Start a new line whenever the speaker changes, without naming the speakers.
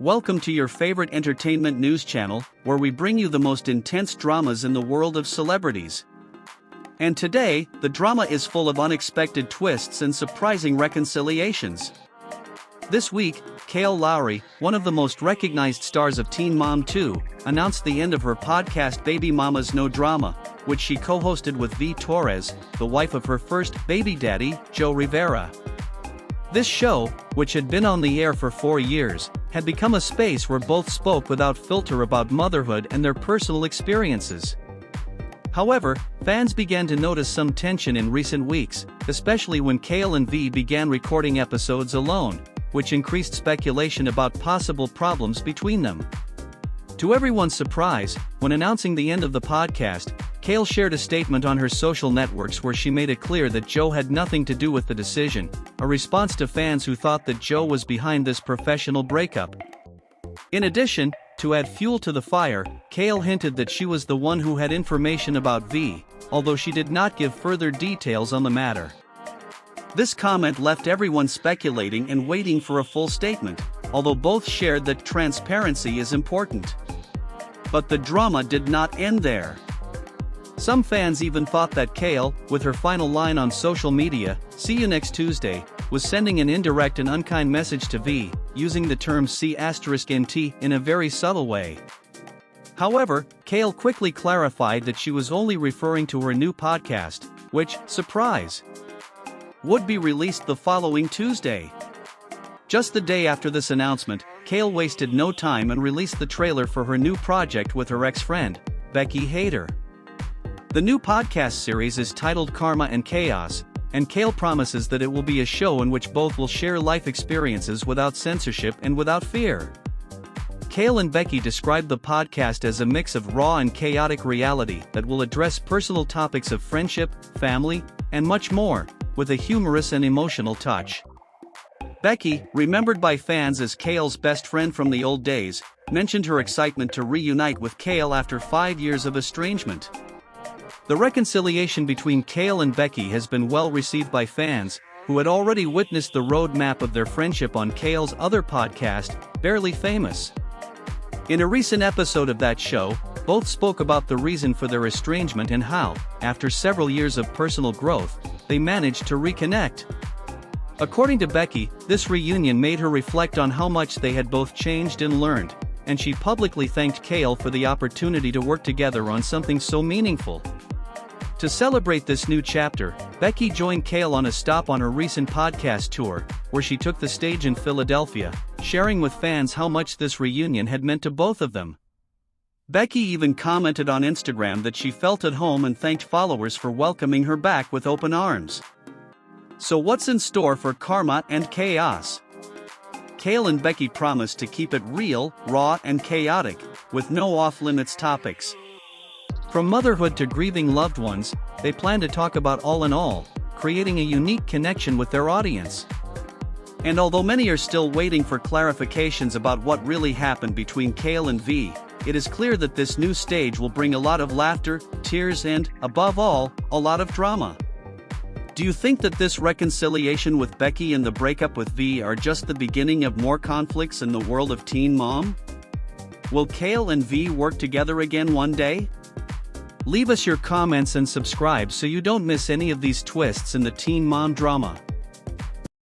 Welcome to your favorite entertainment news channel, where we bring you the most intense dramas in the world of celebrities. And today, the drama is full of unexpected twists and surprising reconciliations. This week, Kail Lowry, one of the most recognized stars of Teen Mom 2, announced the end of her podcast Baby Mama's No Drama, which she co-hosted with Vee Torres, the wife of her first baby daddy, Joe Rivera. This show, which had been on the air for 4 years, had become a space where both spoke without filter about motherhood and their personal experiences. However, fans began to notice some tension in recent weeks, especially when Kail and Vee began recording episodes alone, which increased speculation about possible problems between them. To everyone's surprise, when announcing the end of the podcast, Kail shared a statement on her social networks where she made it clear that Joe had nothing to do with the decision, a response to fans who thought that Joe was behind this professional breakup. In addition, to add fuel to the fire, Kail hinted that she was the one who had information about Vee, although she did not give further details on the matter. This comment left everyone speculating and waiting for a full statement, although both shared that transparency is important. But the drama did not end there. Some fans even thought that Kail, with her final line on social media, "See you next Tuesday," was sending an indirect and unkind message to Vee, using the term C*NT in a very subtle way. However, Kail quickly clarified that she was only referring to her new podcast, which, surprise, would be released the following Tuesday. Just the day after this announcement, Kail wasted no time and released the trailer for her new project with her ex-friend, Becky Hayter. The new podcast series is titled Karma and Chaos, and Kail promises that it will be a show in which both will share life experiences without censorship and without fear. Kail and Becky described the podcast as a mix of raw and chaotic reality that will address personal topics of friendship, family, and much more, with a humorous and emotional touch. Becky, remembered by fans as Kail's best friend from the old days, mentioned her excitement to reunite with Kail after 5 years of estrangement. The reconciliation between Kail and Becky has been well received by fans, who had already witnessed the roadmap of their friendship on Kail's other podcast, Barely Famous. In a recent episode of that show, both spoke about the reason for their estrangement and how, after several years of personal growth, they managed to reconnect. According to Becky, this reunion made her reflect on how much they had both changed and learned, and she publicly thanked Kail for the opportunity to work together on something so meaningful. To celebrate this new chapter, Becky joined Kail on a stop on her recent podcast tour, where she took the stage in Philadelphia, sharing with fans how much this reunion had meant to both of them. Becky even commented on Instagram that she felt at home and thanked followers for welcoming her back with open arms. So what's in store for Karma and Chaos? Kail and Becky promised to keep it real, raw and chaotic, with no off-limits topics. From motherhood to grieving loved ones, they plan to talk about all in all, creating a unique connection with their audience. And although many are still waiting for clarifications about what really happened between Kail and Vee, it is clear that this new stage will bring a lot of laughter, tears and, above all, a lot of drama. Do you think that this reconciliation with Becky and the breakup with Vee are just the beginning of more conflicts in the world of Teen Mom? Will Kail and Vee work together again one day? Leave us your comments and subscribe so you don't miss any of these twists in the Teen Mom drama.